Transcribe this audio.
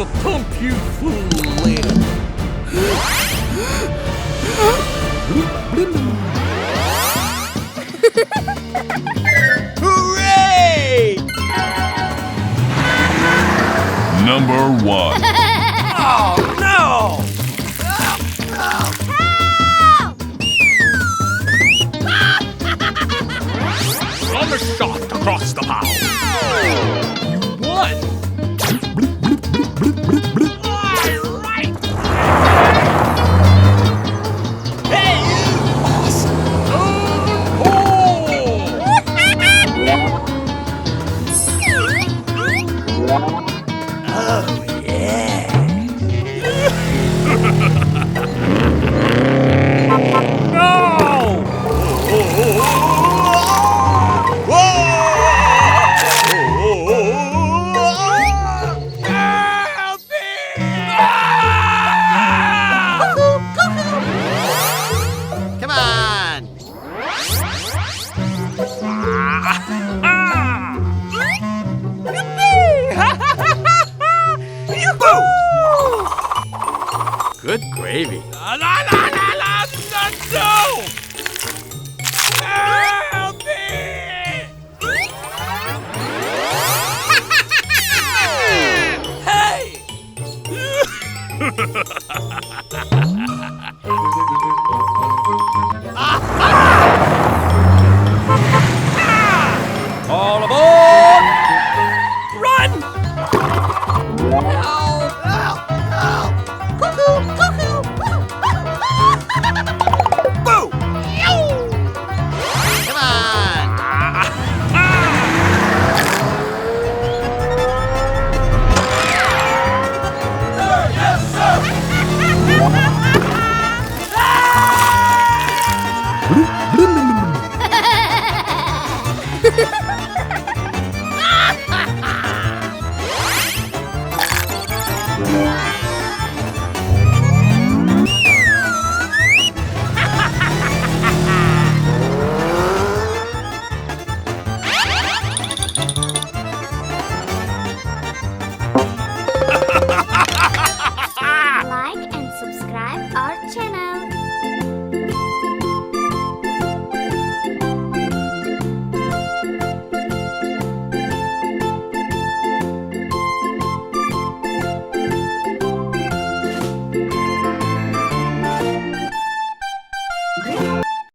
will thump you fully. Hooray! Number 1. Oh, no! Run a shot across the bow. You won! All right! Hey, you! Stone Cold! Oh, yeah. No! Help me! Come on! Good gravy. La la la la la! No! Help me! Hey! All aboard! Run! Boo! Come on!